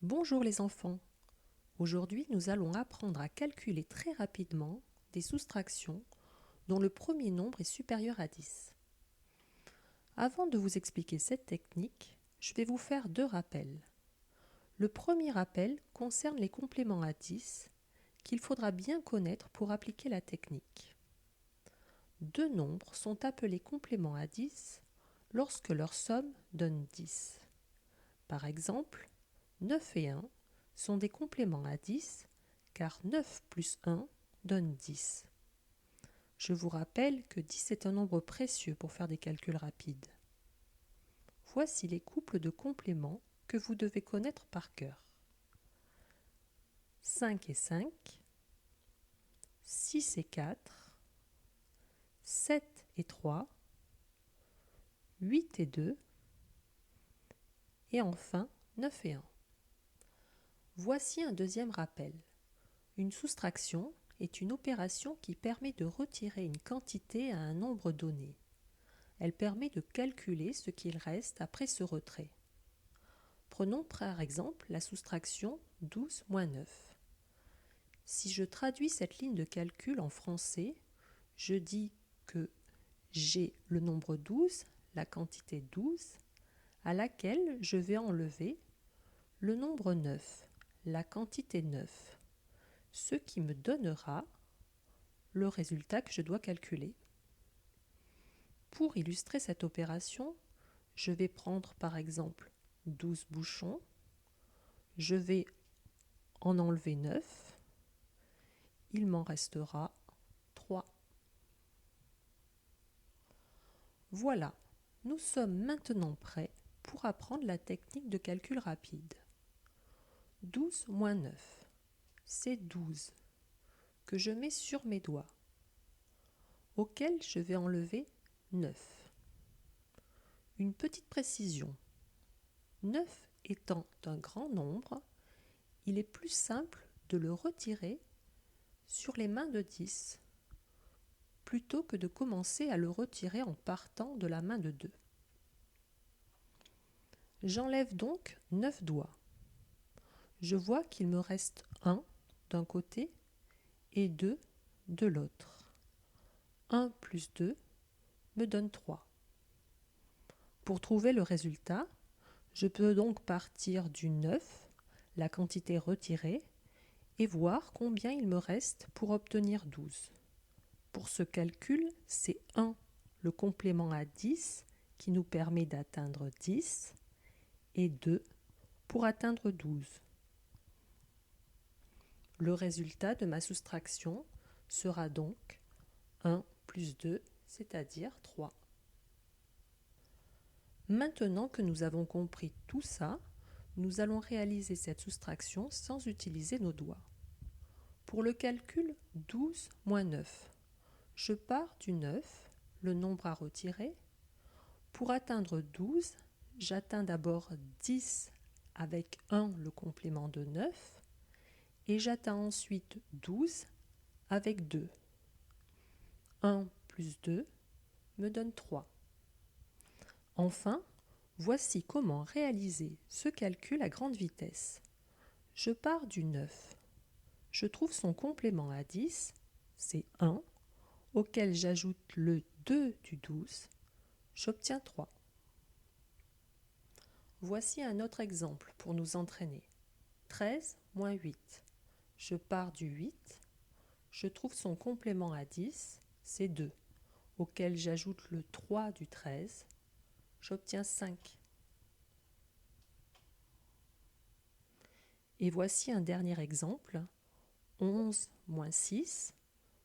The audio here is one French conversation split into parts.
Bonjour les enfants. Aujourd'hui, nous allons apprendre à calculer très rapidement des soustractions dont le premier nombre est supérieur à 10. Avant de vous expliquer cette technique, je vais vous faire deux rappels. Le premier rappel concerne les compléments à 10 qu'il faudra bien connaître pour appliquer la technique. Deux nombres sont appelés compléments à 10 lorsque leur somme donne 10. Par exemple, 9 et 1 sont des compléments à 10 car 9 plus 1 donne 10. Je vous rappelle que 10 est un nombre précieux pour faire des calculs rapides. Voici les couples de compléments que vous devez connaître par cœur. 5 et 5, 6 et 4, 7 et 3, 8 et 2, et enfin 9 et 1. Voici un deuxième rappel. Une soustraction est une opération qui permet de retirer une quantité à un nombre donné. Elle permet de calculer ce qu'il reste après ce retrait. Prenons par exemple la soustraction 12 moins 9. Si je traduis cette ligne de calcul en français, je dis que j'ai le nombre 12, la quantité 12, à laquelle je vais enlever le nombre 9, la quantité 9, ce qui me donnera le résultat que je dois calculer. Pour illustrer cette opération, je vais prendre par exemple 12 bouchons, je vais en enlever 9, il m'en restera 3. Voilà, nous sommes maintenant prêts pour apprendre la technique de calcul rapide. 12 moins 9, c'est 12 que je mets sur mes doigts, auquel je vais enlever 9. Une petite précision, 9 étant un grand nombre, il est plus simple de le retirer sur les mains de 10 plutôt que de commencer à le retirer en partant de la main de 2. J'enlève donc 9 doigts. Je vois qu'il me reste 1 d'un côté et 2 de l'autre. 1 plus 2 me donne 3. Pour trouver le résultat, je peux donc partir du 9, la quantité retirée, et voir combien il me reste pour obtenir 12. Pour ce calcul, c'est 1, le complément à 10, qui nous permet d'atteindre 10, et 2 pour atteindre 12. Le résultat de ma soustraction sera donc 1 plus 2, c'est-à-dire 3. Maintenant que nous avons compris tout ça, nous allons réaliser cette soustraction sans utiliser nos doigts. Pour le calcul 12 moins 9, je pars du 9, le nombre à retirer. Pour atteindre 12, j'atteins d'abord 10 avec 1, le complément de 9, et j'atteins ensuite 12 avec 2. 1 plus 2 me donne 3. Enfin, voici comment réaliser ce calcul à grande vitesse. Je pars du 9. Je trouve son complément à 10, c'est 1, auquel j'ajoute le 2 du 12, j'obtiens 3. Voici un autre exemple pour nous entraîner. 13 moins 8. Je pars du 8, je trouve son complément à 10, c'est 2, auquel j'ajoute le 3 du 13, j'obtiens 5. Et voici un dernier exemple. 11 moins 6,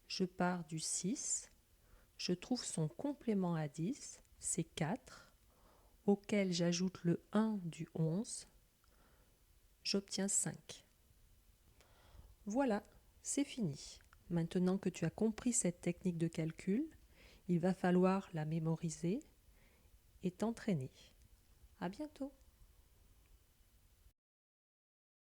je pars du 6, je trouve son complément à 10, c'est 4, auquel j'ajoute le 1 du 11, j'obtiens 5. Voilà, c'est fini. Maintenant que tu as compris cette technique de calcul, il va falloir la mémoriser et t'entraîner. À bientôt.